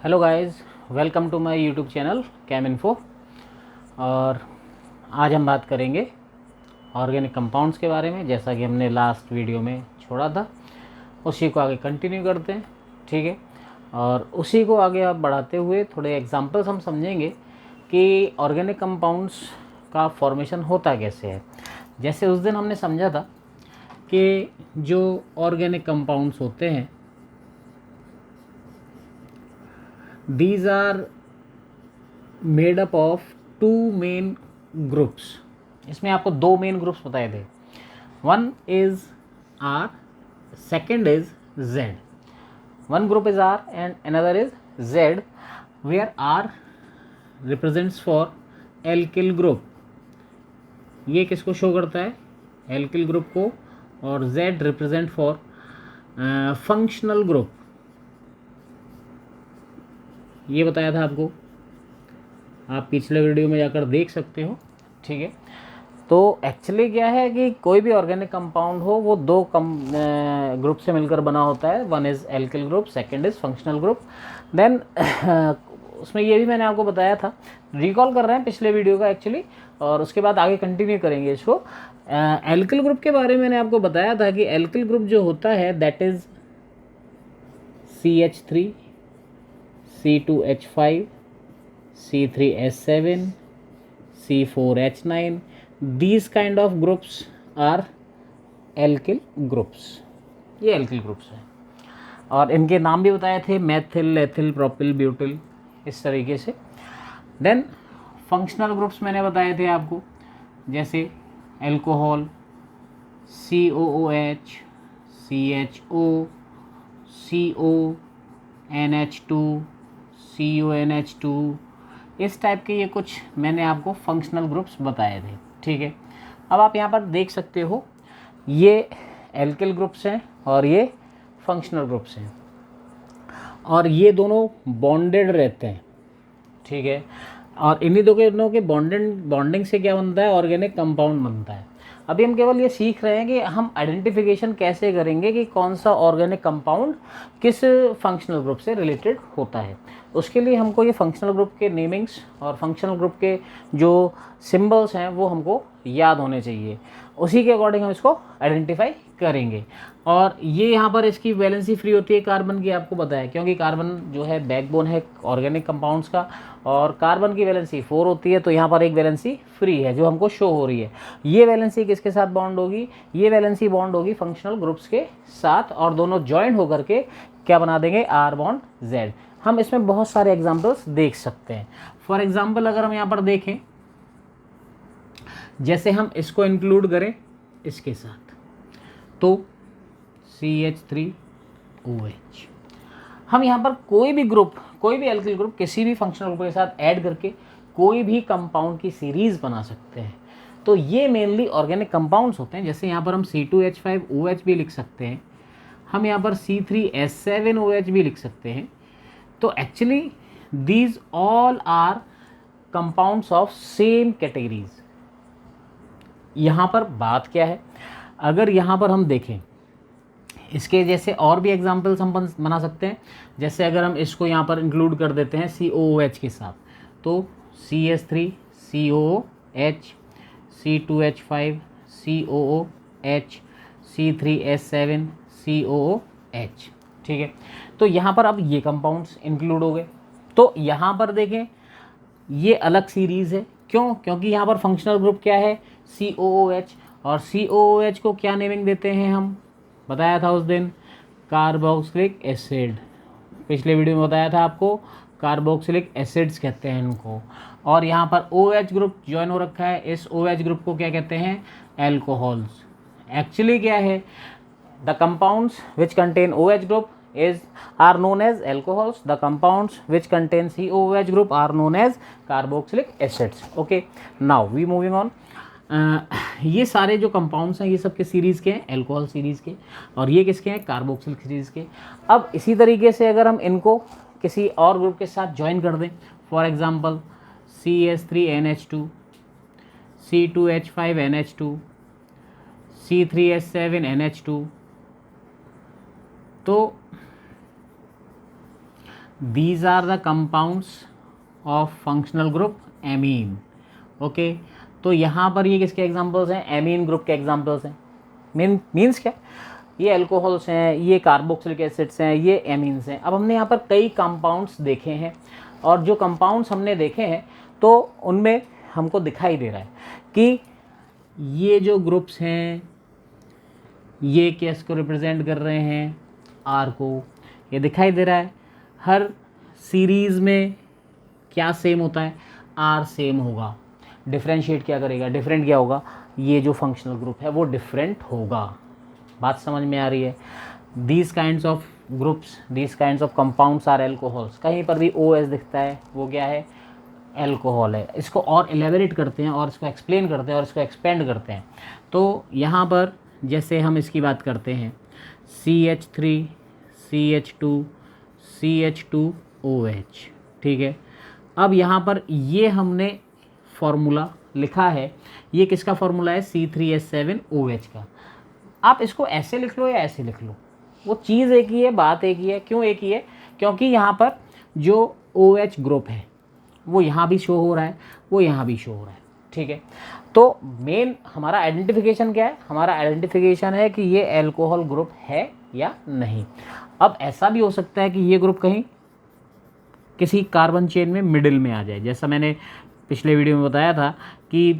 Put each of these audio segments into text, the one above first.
Hello guys, welcome to my YouTube channel Cam Info. और आज हम बात करेंगे ऑर्गेनिक कंपाउंड्स के बारे में। जैसा कि हमने लास्ट वीडियो में छोड़ा था उसी को आगे कंटिन्यू करते हैं, ठीक है। और उसी को आगे आप बढ़ाते हुए थोड़े एग्जांपल्स हम समझेंगे कि ऑर्गेनिक कंपाउंड्स का फॉर्मेशन होता कैसे है। जैसे उस दिन हमने समझा था कि जो ऑर्गेनिक कंपाउंड्स होते हैं these are made up of two main groups। इसमें आपको दो मेन ग्रुप्स बताए थे। One is R, second is Z. One group is R and another is Z, where R represents for alkyl group. ये किसको show करता है? Alkyl group को। और Z represent for functional group. ये बताया था आपको, आप पिछले वीडियो में जाकर देख सकते हो, ठीक है। तो एक्चुअली क्या है कि कोई भी ऑर्गेनिक कंपाउंड हो वो दो ग्रुप से मिलकर बना होता है। One is alkyl group, second is functional group. Then उसमें ये भी मैंने आपको बताया था, रिकॉल कर रहे हैं पिछले वीडियो का एक्चुअली, और उसके बाद आगे कंटिन्यू करेंगे इसको। एल्किल ग्रुप के बारे में मैंने आपको बताया था कि एल्किल ग्रुप जो होता है that is CH3, C2H5, C3H7, C4H9। these kind of groups are alkyl groups। ये alkyl groups हैं और इनके नाम भी बताए थे, मैथिल, एथिल, प्रोपिल, ब्यूटिल, इस तरीके से। देन फंक्शनल ग्रुप्स मैंने बताए थे आपको, जैसे alcohol, COOH, CHO, CO, NH2, CONH2, इस टाइप के ये कुछ मैंने आपको फंक्शनल ग्रुप्स बताए थे, ठीक है। अब आप यहाँ पर देख सकते हो ये एल्किल ग्रुप्स हैं और ये फंक्शनल ग्रुप्स हैं, और ये दोनों बॉन्डेड रहते हैं, ठीक है। और इन्हीं दोनों के बॉन्डिंग से क्या बनता है? ऑर्गेनिक कंपाउंड बनता है। अभी हम केवल ये सीख रहे हैं कि हम आइडेंटिफिकेशन कैसे करेंगे कि कौन सा ऑर्गेनिक कंपाउंड किस फंक्शनल ग्रुप से रिलेटेड होता है। उसके लिए हमको ये फंक्शनल ग्रुप के नेमिंग्स और फंक्शनल ग्रुप के जो सिंबल्स हैं वो हमको याद होने चाहिए। उसी के अकॉर्डिंग हम इसको आइडेंटिफाई करेंगे। और ये यहाँ पर इसकी वैलेंसी फ्री होती है कार्बन की, आपको पता है, क्योंकि कार्बन जो है बैकबोन है ऑर्गेनिक कंपाउंड्स का, और कार्बन की वैलेंसी 4 होती है। तो यहाँ पर एक वैलेंसी फ्री है जो हमको शो हो रही है। ये वैलेंसी किसके साथ बॉन्ड होगी? ये वैलेंसी बॉन्ड होगी फंक्शनल ग्रुप्स के साथ, और दोनों ज्वाइंट होकर के क्या बना देंगे? R bond Z। हम इसमें बहुत सारे एग्जाम्पल्स देख सकते हैं। फॉर एग्जाम्पल अगर हम यहाँ पर देखें, जैसे हम इसको इंक्लूड करें इसके साथ, तो CH3OH। हम यहाँ पर कोई भी ग्रुप, कोई भी एल्किल ग्रुप किसी भी फंक्शनल ग्रुप के साथ ऐड करके कोई भी कंपाउंड की सीरीज बना सकते हैं। तो ये मेनली ऑर्गेनिक कंपाउंड्स होते हैं। जैसे यहाँ पर हम C2H5OH भी लिख सकते हैं, हम यहाँ पर C3H7OH भी लिख सकते हैं। तो actually these all are compounds of same categories. यहाँ पर बात क्या है, अगर यहाँ पर हम देखें इसके जैसे और भी एग्जाम्पल्स हम बना सकते हैं। जैसे अगर हम इसको यहाँ पर इंक्लूड कर देते हैं COOH के साथ, तो CH3COOH, C2H5 COOH, C3H7 COOH, ठीक है। तो यहाँ पर अब ये कंपाउंड्स इंक्लूड हो गए। तो यहाँ पर देखें ये अलग सीरीज़ है, क्यों? क्योंकि यहाँ पर फंक्शनल ग्रुप क्या है? COOH। और COOH को क्या नेमिंग देते हैं हम? बताया था उस दिन, कार्बोक्सिलिक एसिड। पिछले वीडियो में बताया था आपको, कार्बोक्सिलिक एसिड्स कहते हैं इनको। और यहाँ पर OH ग्रुप ज्वाइन हो रखा है, इस OH ग्रुप को क्या कहते हैं? एल्कोहल्स। एक्चुअली क्या है? The compounds which contain OH group are known as alcohols. The compounds which contain COOH group are known as carboxylic acids. Okay, now we moving on. ये सारे जो कंपाउंड्स हैं ये सब के सीरीज़ के हैं, एल्कोहल सीरीज़ के, और ये किसके हैं? कार्बोक्सिलिक सीरीज़ के। अब इसी तरीके से अगर हम इनको किसी और ग्रुप के साथ ज्वाइन कर दें, for example CH3NH2, C2H5NH2, C3H7NH2, तो these are the compounds of functional group amine. Okay, तो यहाँ पर ये किसके एग्जांपल्स हैं? एमीन ग्रुप के एग्जांपल्स हैं। मीन्स क्या? ये अल्कोहल्स हैं, ये कार्बोक्सिलिक एसिड्स हैं, ये एमीन्स हैं। अब हमने यहाँ पर कई कंपाउंड्स देखे हैं, और जो कंपाउंड्स हमने देखे हैं तो उनमें हमको दिखाई दे रहा है कि ये जो ग्रुप्स हैं ये किस को रिप्रेजेंट कर रहे हैं? आर को। ये दिखाई दे रहा है हर सीरीज़ में क्या सेम होता है? आर सेम होगा। डिफरेंशिएट क्या करेगा? डिफरेंट क्या होगा? ये जो फंक्शनल ग्रुप है वो डिफरेंट होगा। बात समझ में आ रही है? These kinds of groups, these kinds of compounds are alcohols. कहीं पर भी ओ एस दिखता है वो क्या है? एल्कोहल है। इसको और एलेबरेट करते हैं और इसको एक्सप्लेन करते हैं और इसको एक्सपेंड करते हैं। तो यहाँ पर जैसे हम इसकी बात करते हैं CH3 CH2 CH2OH, ठीक है। अब यहाँ पर ये हमने फॉर्मूला लिखा है, ये किसका फॉर्मूला है? C3H7OH का। आप इसको ऐसे लिख लो या ऐसे लिख लो, वो चीज़ एक ही है, बात एक ही है। क्यों एक ही है? क्योंकि यहाँ पर जो OH ग्रुप है वो यहाँ भी शो हो रहा है, वो यहाँ भी शो हो रहा है, ठीक है। तो मेन हमारा आइडेंटिफिकेशन क्या है? हमारा आइडेंटिफिकेशन है कि ये एल्कोहल ग्रुप है या नहीं। अब ऐसा भी हो सकता है कि ये ग्रुप कहीं किसी कार्बन चेन में मिडिल में आ जाए। जैसा मैंने पिछले वीडियो में बताया था कि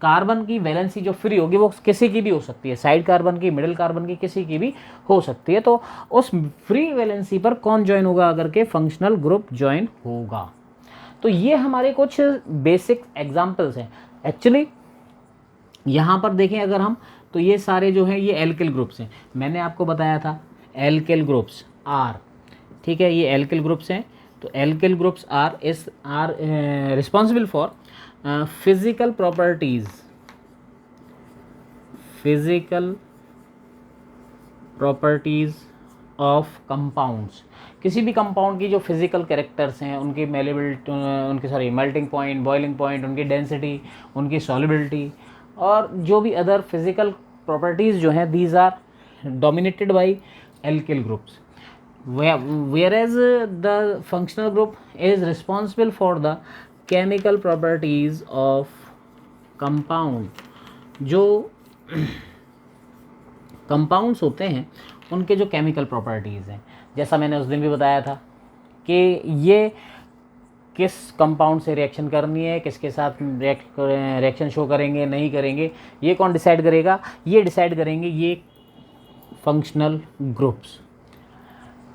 कार्बन की वैलेंसी जो फ्री होगी वो किसी की भी हो सकती है, साइड कार्बन की, मिडिल कार्बन की, किसी की भी हो सकती है। तो उस फ्री वैलेंसी पर कौन ज्वाइन होगा? अगर के फंक्शनल ग्रुप ज्वाइन होगा। तो ये हमारे कुछ बेसिक एग्जाम्पल्स हैं। एक्चुअली यहाँ पर देखें अगर हम, तो ये सारे जो हैं ये एल्किल ग्रुप्स हैं। मैंने आपको बताया था एल्किल ग्रुप्स आर, ठीक है, ये एल्किल ग्रुप्स हैं। तो alkyl groups are responsible for physical properties of compounds. किसी भी कंपाउंड की जो फिजिकल कैरेक्टर्स हैं, उनकी मेल्टिंग पॉइंट, बॉइलिंग पॉइंट, उनकी डेंसिटी, उनकी सॉल्युबिलिटी, और जो भी अदर फिजिकल प्रॉपर्टीज़ जो हैं, these are dominated by alkyl groups, whereas the functional group is responsible for the chemical properties of compound। जो कंपाउंड्स होते हैं उनके जो केमिकल प्रॉपर्टीज़ हैं, जैसा मैंने उस दिन भी बताया था कि ये किस कंपाउंड से रिएक्शन करनी है, किसके साथ रिएक्शन शो करेंगे, नहीं करेंगे, ये कौन डिसाइड करेगा? ये डिसाइड करेंगे ये फंक्शनल ग्रुप्स।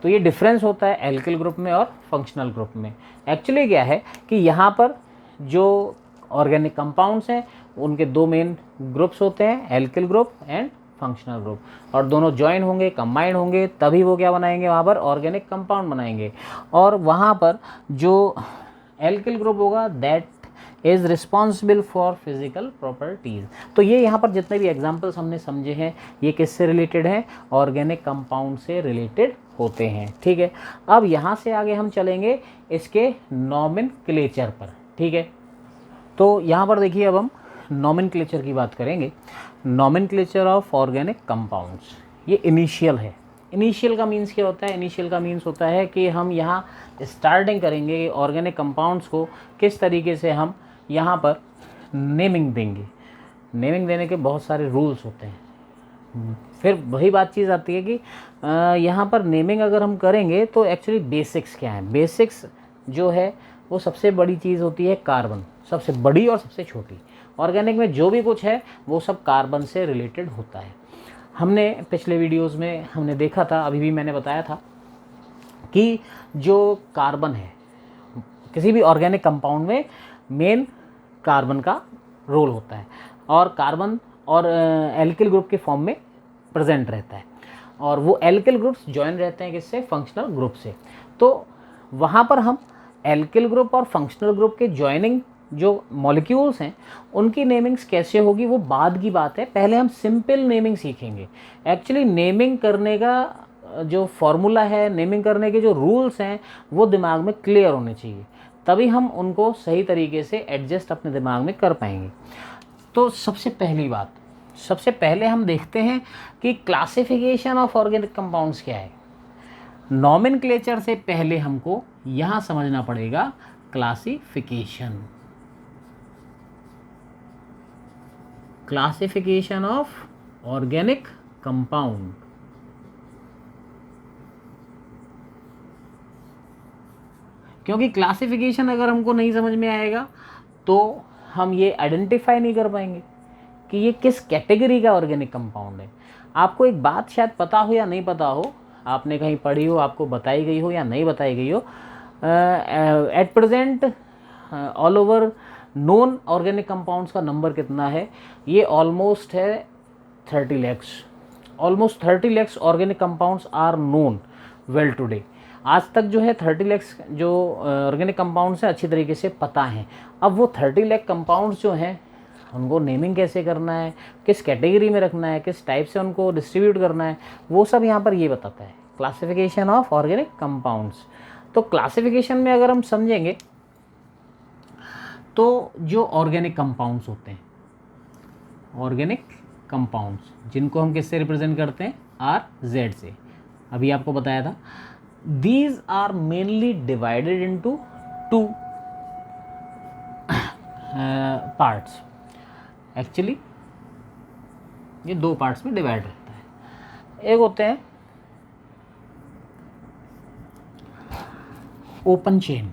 तो ये डिफरेंस होता है एल्किल ग्रुप में और फंक्शनल ग्रुप में। एक्चुअली क्या है कि यहाँ पर जो ऑर्गेनिक कंपाउंड्स हैं उनके दो मेन ग्रुप्स होते हैं, alkyl group and functional group, और दोनों ज्वाइन होंगे, कंबाइंड होंगे, तभी वो क्या बनाएंगे? वहाँ पर ऑर्गेनिक कंपाउंड बनाएंगे। और वहाँ पर जो एल्किल ग्रुप होगा that is responsible for physical properties. तो ये यहाँ पर जितने भी एग्जाम्पल्स हमने समझे हैं ये किससे रिलेटेड हैं? ऑर्गेनिक कंपाउंड से रिलेटेड होते हैं, ठीक है। अब यहाँ से आगे हम चलेंगे इसके नॉमेनक्लेचर पर, ठीक है। तो यहाँ पर देखिए अब हम नॉमेनक्लेचर की बात करेंगे। नॉमेनक्लेचर ऑफ ऑर्गेनिक कंपाउंड्स, ये इनिशियल है। इनिशियल का मीन्स क्या होता है? इनिशियल का मीन्स होता है कि हम यहाँ स्टार्टिंग करेंगे ऑर्गेनिक कंपाउंड्स को, किस तरीके से हम यहाँ पर नेमिंग देंगे। नेमिंग देने के बहुत सारे रूल्स होते हैं। फिर वही बात चीज़ आती है कि यहाँ पर नेमिंग अगर हम करेंगे तो एक्चुअली बेसिक्स क्या है? बेसिक्स जो है वो सबसे बड़ी चीज़ होती है कार्बन, सबसे बड़ी और सबसे छोटी। ऑर्गेनिक में जो भी कुछ है वो सब कार्बन से रिलेटेड होता है। हमने पिछले वीडियोस में हमने देखा था, अभी भी मैंने बताया था कि जो कार्बन है किसी भी ऑर्गेनिक कंपाउंड में मेन कार्बन का रोल होता है, और कार्बन और एल्किल ग्रुप के फॉर्म में प्रेजेंट रहता है, और वो एल्किल ग्रुप्स ज्वाइन रहते हैं किससे? फंक्शनल ग्रुप से। तो वहाँ पर हम एल्किल ग्रुप और फंक्शनल ग्रुप के ज्वाइनिंग जो मॉलिक्यूल्स हैं उनकी नेमिंग्स कैसे होगी वो बाद की बात है। पहले हम सिंपल नेमिंग सीखेंगे। एक्चुअली नेमिंग करने का जो फॉर्मूला है, नेमिंग करने के जो रूल्स हैं वो दिमाग में क्लियर होने चाहिए, तभी हम उनको सही तरीके से एडजस्ट अपने दिमाग में कर पाएंगे। तो सबसे पहले हम देखते हैं कि क्लासिफिकेशन ऑफ ऑर्गेनिक कंपाउंड्स क्या है। नॉमेनक्लेचर से पहले हमको यहाँ समझना पड़ेगा classification, classification of organic compound. क्योंकि क्लासिफिकेशन अगर हमको नहीं समझ में आएगा तो हम ये आइडेंटिफाई नहीं कर पाएंगे कि ये किस कैटेगरी का ऑर्गेनिक कंपाउंड है। आपको एक बात शायद पता हो या नहीं पता हो, आपने कहीं पढ़ी हो, आपको बताई गई हो या नहीं बताई गई हो, at present all over known organic compounds का नंबर कितना है? ये ऑलमोस्ट है 30 lakhs. Almost 30 lakhs organic compounds are known well today. आज तक जो है 30 लैक्स जो ऑर्गेनिक कंपाउंड्स हैं अच्छी तरीके से पता हैं। अब वो 30 लैख कंपाउंड्स जो हैं उनको नेमिंग कैसे करना है, किस कैटेगरी में रखना है, किस टाइप से उनको डिस्ट्रीब्यूट करना है, वो सब यहाँ पर ये बताता है, क्लासिफिकेशन ऑफ ऑर्गेनिक कंपाउंड्स। तो क्लासिफिकेशन में अगर हम समझेंगे तो जो ऑर्गेनिक कंपाउंड्स होते हैं, ऑर्गेनिक कंपाउंड्स जिनको हम किससे रिप्रेजेंट करते हैं? RZ से। अभी आपको बताया था these are mainly divided into 2 parts. Actually ये 2 पार्ट्स में डिवाइड रहता है। एक होते हैं open chain,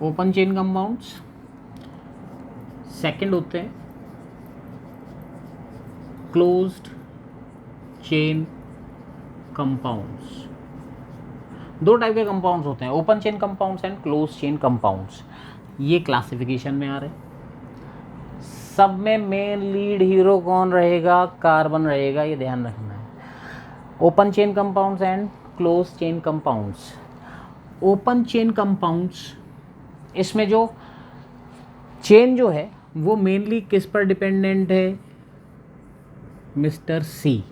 open chain compounds. Second होते हैं क्लोज्ड चेन कंपाउंड्स। 2 टाइप के कंपाउंड्स होते हैं, open chain compounds and close chain compounds. ये क्लासिफिकेशन में आ रहे हैं। सब में मेन लीड हीरो कौन रहेगा? कार्बन रहेगा, ये ध्यान रखना है। Open chain compounds and close chain compounds. Open chain compounds, इसमें जो चेन जो है वो मेनली किस पर डिपेंडेंट है? मिस्टर सी।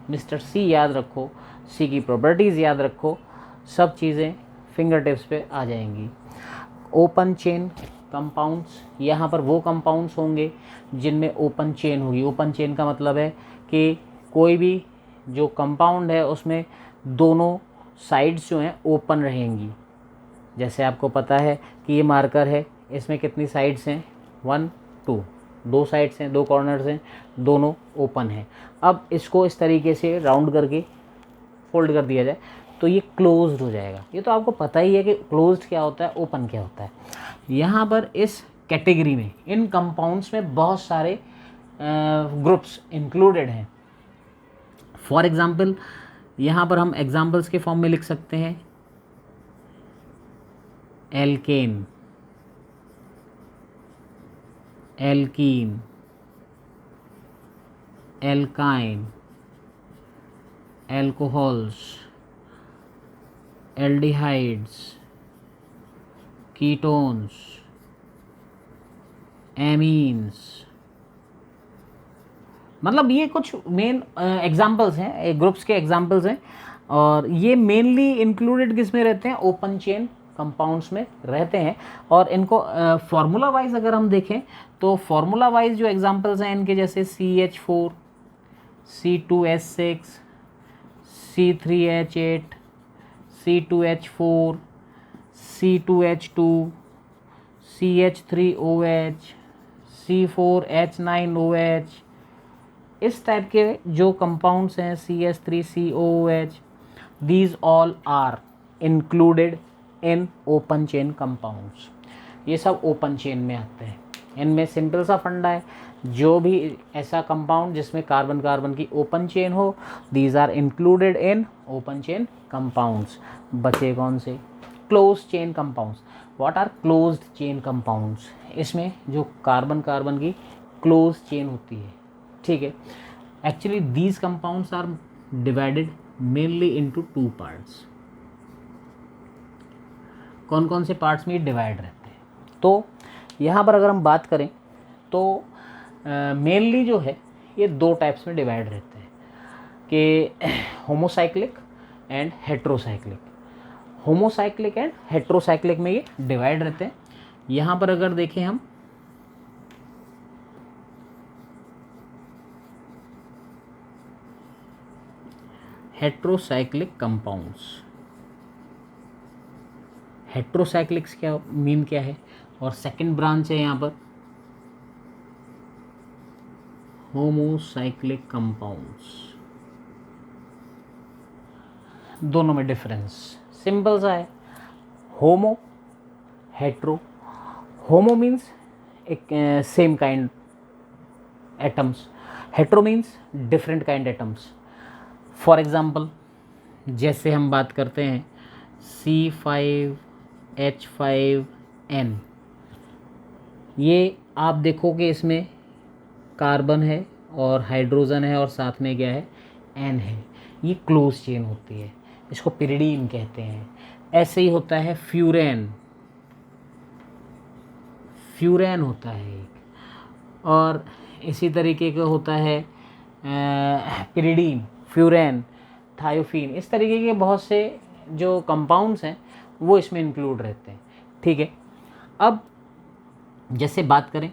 मिस्टर सी याद रखो, सी की प्रॉपर्टीज़ याद रखो, सब चीज़ें फिंगर टिप्स पे आ जाएंगी। ओपन चेन कंपाउंड्स, यहाँ पर वो कंपाउंड्स होंगे जिनमें ओपन चेन होगी। ओपन चेन का मतलब है कि कोई भी जो कंपाउंड है उसमें दोनों साइड्स जो हैं ओपन रहेंगी। जैसे आपको पता है कि ये मार्कर है, इसमें कितनी साइड्स हैं? 1 2, 2 साइड्स हैं, 2 कॉर्नर्स हैं, दोनों ओपन हैं। अब इसको इस तरीके से राउंड करके फोल्ड कर दिया जाए तो ये क्लोज्ड हो जाएगा। ये तो आपको पता ही है कि क्लोज्ड क्या होता है, ओपन क्या होता है। यहाँ पर इस कैटेगरी में, इन कंपाउंड्स में बहुत सारे ग्रुप्स इंक्लूडेड हैं। फॉर एग्जांपल यहाँ पर हम एग्जांपल्स के फॉर्म में लिख सकते हैं alkane, alkene, alkyne, alcohols, aldehydes, ketones, amines. मतलब ये कुछ मेन एग्जांपल्स हैं, ग्रुप्स के एग्जांपल्स हैं, और ये मेनली इंक्लूडेड किस में रहते हैं? ओपन चेन कंपाउंड्स में रहते हैं। और इनको फार्मूला वाइज अगर हम देखें तो फार्मूला वाइज जो एग्जांपल्स हैं इनके, जैसे CH4, C2H6, C3H8, C2H4, C2H2, CH3OH, C4H9OH, इस टाइप के जो कंपाउंड्स हैं, CH3COOH, these all are included in open chain compounds। ये सब ओपन चेन में आते हैं। इनमें सिंपल सा फंडा है, जो भी ऐसा कंपाउंड जिसमें कार्बन कार्बन की ओपन चेन हो, these are included in open chain compounds। बचे कौन से? Close chain compounds. What are closed chain compounds? इसमें जो कार्बन कार्बन की क्लोज चेन होती है, ठीक है। Actually these compounds are divided mainly into 2 parts. कौन कौन से पार्ट्स में डिवाइड रहते हैं? तो यहाँ पर अगर हम बात करें तो मेनली जो है ये 2 टाइप्स में डिवाइड रहते हैं कि homocyclic and heterocyclic. Homocyclic and heterocyclic में ये डिवाइड रहते हैं। यहाँ पर अगर देखें हम हेट्रोसाइक्लिक कंपाउंड्स। हेट्रोसाइक्लिक्स क्या मीन क्या है, और सेकंड ब्रांच है यहाँ पर होमोसाइक्लिक कंपाउंड्स। दोनों में डिफरेंस सिंपल सा है, होमो हेट्रो। होमो मीन्स एक same kind atoms, hetero means different kind atoms. For example जैसे हम बात करते हैं C5H5N, ये आप देखोगे इसमें कार्बन है और हाइड्रोजन है और साथ में क्या है, N है। ये क्लोज चेन होती है, इसको पिरिडीन कहते हैं। ऐसे ही होता है फ्यूरेन, फ्यूरेन होता है एक, और इसी तरीके का होता है पिरिडीन, फ्यूरेन, थायोफीन। इस तरीके के बहुत से जो कंपाउंड्स हैं वो इसमें इंक्लूड रहते हैं। ठीक है, अब जैसे बात करें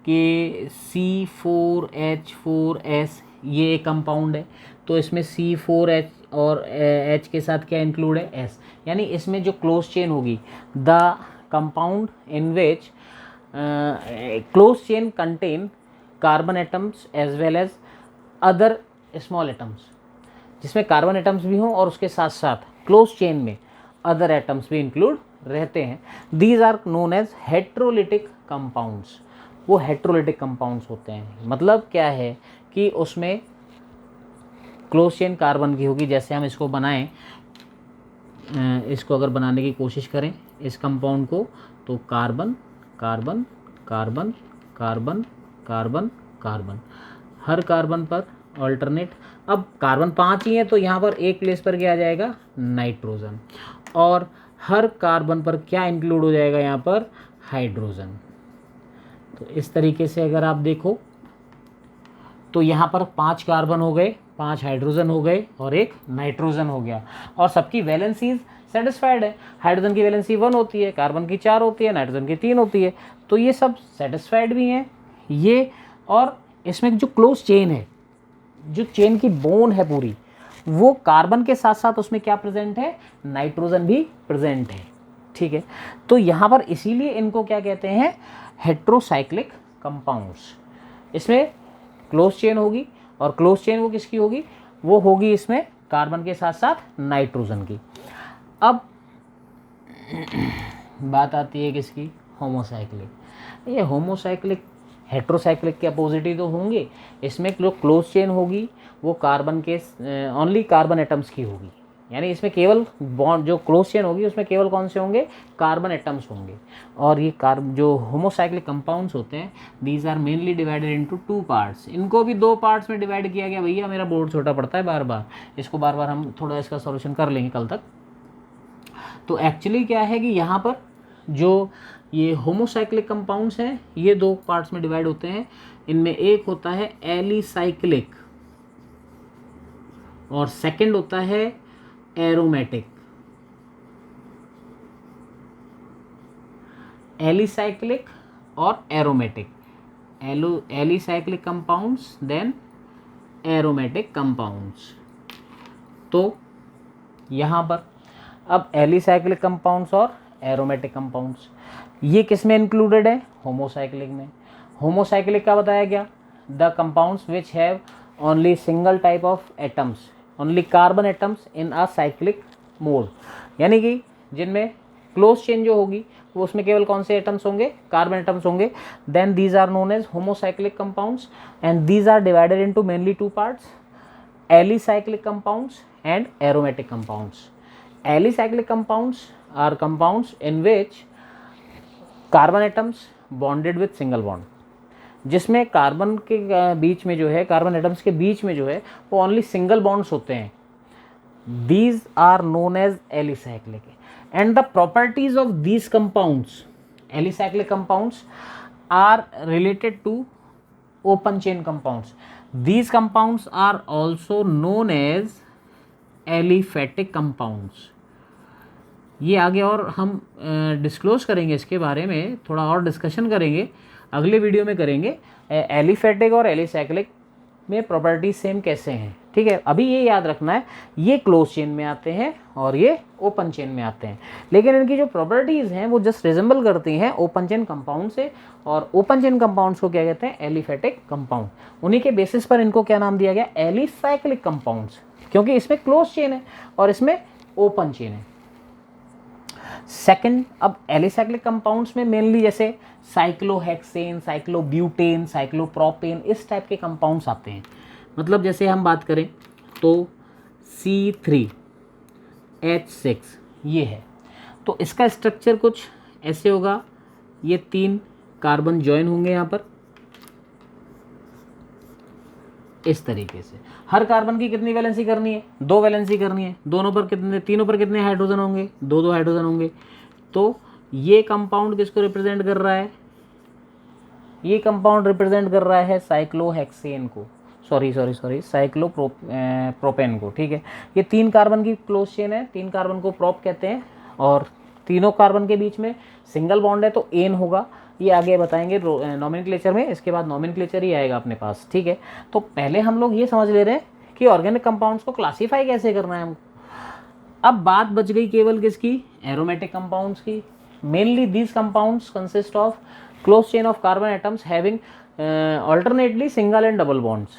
कि C4H4S ये एक कंपाउंड है, तो इसमें C4H और H के साथ क्या इंक्लूड है, S। यानी इसमें जो क्लोज चेन होगी, the compound in which close chain contain carbon atoms as well as other small atoms, जिसमें कार्बन एटम्स भी हों और उसके साथ साथ क्लोज चेन में अदर एटम्स भी इंक्लूड रहते हैं। These are known as heterolytic compounds. वो हेट्रोलिटिक कंपाउंड्स होते हैं, मतलब क्या है कि उसमें क्लोज चेन कार्बन की होगी। जैसे हम इसको बनाएं, इसको अगर बनाने की कोशिश करें इस कंपाउंड को, तो carbon carbon carbon carbon carbon carbon, हर कार्बन पर ऑल्टरनेट। अब कार्बन 5 ही है तो यहाँ पर एक प्लेस पर क्या आ जाएगा, नाइट्रोजन, और हर कार्बन पर क्या इंक्लूड हो जाएगा यहाँ पर, हाइड्रोजन। तो इस तरीके से अगर आप देखो तो यहाँ पर 5 कार्बन हो गए, 5 हाइड्रोजन हो गए और एक नाइट्रोजन हो गया, और सबकी वैलेंसीज सेटिस्फाइड है। हाइड्रोजन की वैलेंसी 1 होती है, कार्बन की 4 होती है, नाइट्रोजन की 3 होती है, तो ये सब सेटिस्फाइड भी हैं ये। और इसमें जो क्लोज चेन है, जो चेन की बोन है पूरी, वो कार्बन के साथ साथ उसमें क्या प्रेजेंट है, नाइट्रोजन भी प्रेजेंट है। ठीक है, तो यहाँ पर इसीलिए इनको क्या कहते हैं, हेट्रोसाइक्लिक कंपाउंड्स। इसमें क्लोज चेन होगी, और क्लोज चेन वो किसकी होगी, वो होगी इसमें कार्बन के साथ साथ नाइट्रोजन की। अब बात आती है किसकी, होमोसाइक्लिक। ये होमोसाइक्लिक हेट्रोसाइक्लिक के अपोजिट ही तो होंगे। इसमें जो क्लोज चेन होगी वो कार्बन के ओनली कार्बन एटम्स की होगी, यानी इसमें केवल बॉन्ड, जो क्लोज चेन होगी उसमें केवल कौन से होंगे, कार्बन एटम्स होंगे। और ये जो होमोसाइक्लिक कंपाउंड्स होते हैं, these are mainly divided into 2 parts. इनको भी 2 पार्ट्स में डिवाइड किया गया। भैया मेरा बोर्ड छोटा पड़ता है बार बार, इसको बार बार हम थोड़ा इसका सॉल्यूशन कर लेंगे कल तक। तो एक्चुअली क्या है कि यहाँ पर जो ये होमोसाइक्लिक कंपाउंड्स हैं ये 2 पार्ट्स में डिवाइड होते हैं। इनमें एक होता है एलिसाइक्लिक और सेकंड होता है एरोमेटिक। एलिसाइक्लिक और aromatic, alicyclic compounds then aromatic compounds. तो यहाँ पर अब एलिसाइक्लिक कंपाउंड्स और एरोमेटिक कंपाउंड्स ये किस में इंक्लूडेड है, होमोसाइक्लिक में। होमोसाइक्लिक का बताया गया, the compounds which have only single type of atoms, only carbon atoms in a cyclic mode, यानी कि जिनमें क्लोज चेन जो होगी वो उसमें केवल कौन से एटम्स होंगे, कार्बन एटम्स होंगे। Then these are known as homocyclic compounds and these are divided into mainly 2 parts, alicyclic compounds and aromatic compounds. Alicyclic compounds are compounds in which carbon atoms bonded with single bond, जिसमें carbon के बीच में जो है, carbon atoms के बीच में जो है वो ओनली सिंगल बॉन्ड्स होते हैं। These are known as alicyclic and the properties of these compounds, alicyclic compounds are related to open chain compounds. These compounds are also known as aliphatic compounds. ये आगे और हम डिस्क्लोज करेंगे, इसके बारे में थोड़ा और डिस्कशन करेंगे, अगले वीडियो में करेंगे। एलिफेटिक और एलिसाइक्लिक में प्रॉपर्टीज सेम कैसे हैं, ठीक है। अभी ये याद रखना है, ये क्लोज चेन में आते हैं और ये ओपन चेन में आते हैं, लेकिन इनकी जो प्रॉपर्टीज़ हैं वो जस्ट रिजेंबल करती हैं ओपन चेन कंपाउंड से। और ओपन चेन कंपाउंड्स को क्या कहते हैं, एलिफेटिक कंपाउंड। उन्हीं के बेसिस पर इनको क्या नाम दिया गया, एलिसाइक्लिक कंपाउंड्स, क्योंकि इसमें क्लोज चेन है और इसमें ओपन चेन है। सेकंड, अब एलिसाइक्लिक कंपाउंड्स में मेनली जैसे साइक्लोहेक्सेन, साइक्लोब्यूटेन, साइक्लोप्रोपेन, इस टाइप के कंपाउंड्स आते हैं। मतलब जैसे हम बात करें तो C3H6 ये है, तो इसका स्ट्रक्चर कुछ ऐसे होगा, ये 3 कार्बन ज्वाइन होंगे यहाँ पर इस तरीके से। हर कार्बन की कितनी वैलेंसी करनी है, 2 वैलेंसी करनी है। दोनों पर कितने, तीनों पर कितने हाइड्रोजन होंगे, 2 हाइड्रोजन होंगे। तो ये कंपाउंड किसको रिप्रेजेंट कर रहा है, ये कंपाउंड रिप्रेजेंट कर रहा है साइक्लोहेक्सेन को, सॉरी साइक्लोप्रोपेन को, ठीक है। ये 3 कार्बन की क्लोज चेन है, 3 कार्बन को प्रोप कहते हैं और तीनों कार्बन के बीच में सिंगल बॉन्ड है तो एन होगा। ये आगे बताएंगे नॉमेनक्लेचर में, इसके बाद नॉमेनक्लेचर ही आएगा अपने पास, ठीक है। तो पहले हम लोग ये समझ ले रहे हैं कि ऑर्गेनिक कंपाउंड्स को क्लासीफाई कैसे करना है हमको। अब बात बच गई केवल किसकी, एरोमेटिक कंपाउंड्स की। Mainly these compounds consist of close chain of carbon atoms having alternately single and double bonds.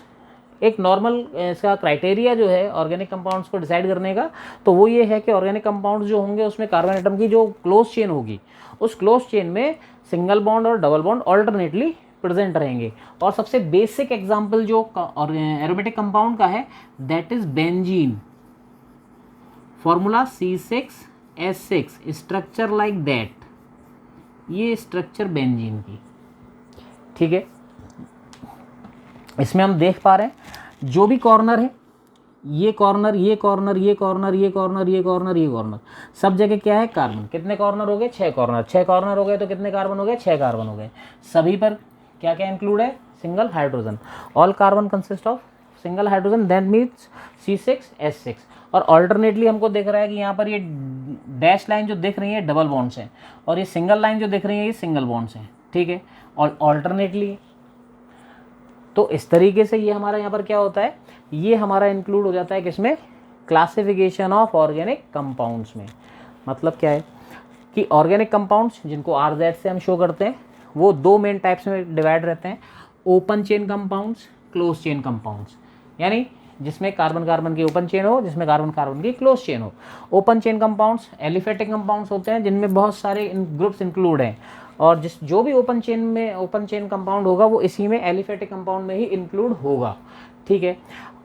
एक नॉर्मल इसका क्राइटेरिया जो है ऑर्गेनिक कंपाउंड्स को डिसाइड करने का, तो वो ये है कि ऑर्गेनिक कंपाउंड्स जो होंगे उसमें कार्बन एटम की जो क्लोज चेन होगी, उस क्लोज चेन में सिंगल बॉन्ड और डबल बॉन्ड अल्टरनेटली प्रेजेंट रहेंगे। और सबसे बेसिक एग्जांपल जो एरोमेटिक कंपाउंड का है that is benzene, formula C6H6, structure like that, ये स्ट्रक्चर बेंजीन की, ठीक है। इसमें हम देख पा रहे हैं जो भी कॉर्नर है, ये कॉर्नर, ये कॉर्नर, ये कॉर्नर, ये कॉर्नर, ये कॉर्नर, ये कॉर्नर, सब जगह क्या है, कार्बन। कितने कॉर्नर हो गए, 6 कॉर्नर। 6 कॉर्नर हो गए तो कितने कार्बन हो गए, 6 कार्बन हो गए। सभी पर क्या क्या इंक्लूड है, single hydrogen. All carbon consist of single hydrogen, that means C6H6। और ऑल्टरनेटली हमको दिख रहा है कि यहाँ पर ये डैश लाइन जो दिख रही है डबल बॉन्ड्स हैं और ये सिंगल लाइन जो दिख रही है ये सिंगल बॉन्ड्स हैं, ठीक है, और ऑल्टरनेटली। तो इस तरीके से ये हमारा यहाँ पर क्या होता है, ये हमारा इंक्लूड हो जाता है किसमें, क्लासिफिकेशन ऑफ ऑर्गेनिक कंपाउंड्स में। मतलब क्या है कि ऑर्गेनिक कंपाउंड्स जिनको RZ से हम शो करते हैं वो 2 मेन टाइप्स में डिवाइड रहते हैं, open chain compounds, close chain compounds. यानी जिसमें कार्बन कार्बन की ओपन चेन हो, जिसमें कार्बन कार्बन की क्लोज चेन हो। Open chain compounds aliphatic compounds होते हैं जिनमें बहुत सारे ग्रुप्स इंक्लूड हैं, और जो भी ओपन चेन कंपाउंड होगा वो इसी में एलिफेटिक कंपाउंड में ही इंक्लूड होगा, ठीक है।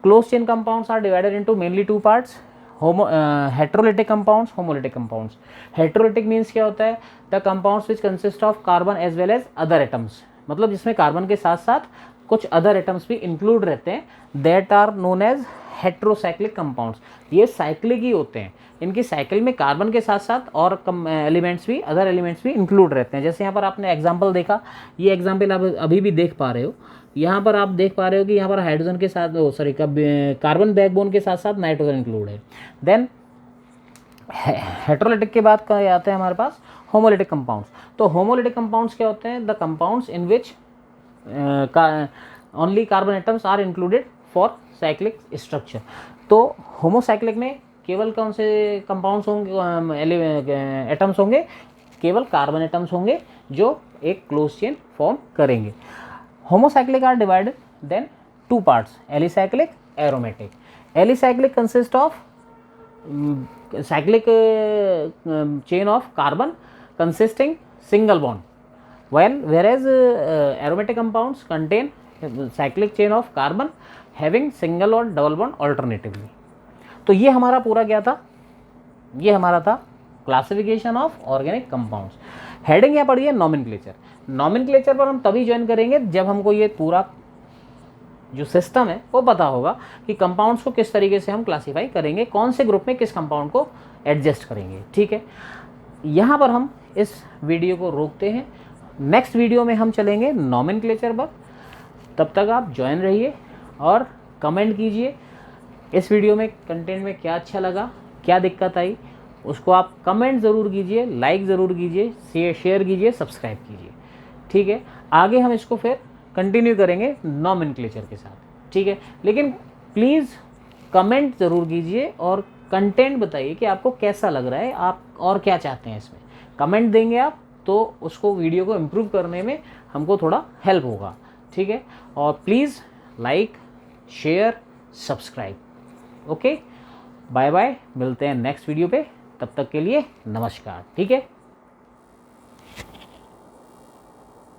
Close chain compounds are divided into mainly 2 parts, heterolytic compounds, homolytic compounds. Heterolytic means क्या होता है, the compounds which consist of carbon as well as other atoms, मतलब जिसमें कार्बन के साथ साथ कुछ अदर एटम्स भी इंक्लूड रहते हैं, that are known as heterocyclic compounds. ये साइक्लिक ही होते हैं, इनकी साइकिल में कार्बन के साथ साथ और एलिमेंट्स भी, अदर एलिमेंट्स भी इंक्लूड रहते हैं। जैसे यहाँ पर आपने एग्जांपल देखा, ये एग्जांपल आप अभी भी देख पा रहे हो, यहाँ पर आप देख पा रहे हो कि यहाँ पर हाइड्रोजन के साथ कार्बन बैकबोन के साथ साथ नाइट्रोजन इंक्लूड है। देन हेट्रोलिटिक के बाद क्या आते हैं हमारे पास, होमोलिटिक कंपाउंड्स। तो होमोलिटिक कंपाउंड्स क्या होते हैं, the compounds in which only carbon atoms are included for cyclic structure. तो होमोसाइक्लिक में केवल कौन से कंपाउंड्स होंगे, एटम्स होंगे, केवल कार्बन एटम्स होंगे जो एक क्लोज चेन फॉर्म करेंगे। Homocyclic are divided then 2 parts, alicyclic, aromatic. Alicyclic consist of cyclic chain of carbon consisting single bond, whereas aromatic compounds contain cyclic chain of carbon having single और double bond alternatively। तो ये हमारा पूरा क्या था, ये हमारा था classification of organic compounds. Heading यहाँ पड़ी है नॉमेनक्लेचर। नॉमेनक्लेचर पर हम तभी ज्वाइन करेंगे जब हमको ये पूरा जो सिस्टम है वो पता होगा कि कंपाउंड्स को किस तरीके से हम क्लासीफाई करेंगे, कौन से ग्रुप में किस कंपाउंड को एडजस्ट करेंगे, ठीक है। यहाँ पर हम इस वीडियो को रोकते हैं, नेक्स्ट वीडियो में हम चलेंगे नॉमेनक्लेचर पर। तब तक आप ज्वाइन रहिए और कमेंट कीजिए इस वीडियो में कंटेंट में क्या अच्छा लगा, क्या दिक्कत आई, उसको आप कमेंट ज़रूर कीजिए, लाइक ज़रूर कीजिए, शेयर कीजिए, सब्सक्राइब कीजिए, ठीक है। आगे हम इसको फिर कंटिन्यू करेंगे नॉमेनक्लेचर के साथ, ठीक है। लेकिन प्लीज़ कमेंट ज़रूर कीजिए और कंटेंट बताइए कि आपको कैसा लग रहा है, आप और क्या चाहते हैं इसमें। कमेंट देंगे आप तो उसको वीडियो को इम्प्रूव करने में हमको थोड़ा हेल्प होगा, ठीक है। और please like, share, subscribe. Okay, bye bye, मिलते हैं नेक्स्ट वीडियो पे, तब तक के लिए नमस्कार, ठीक है।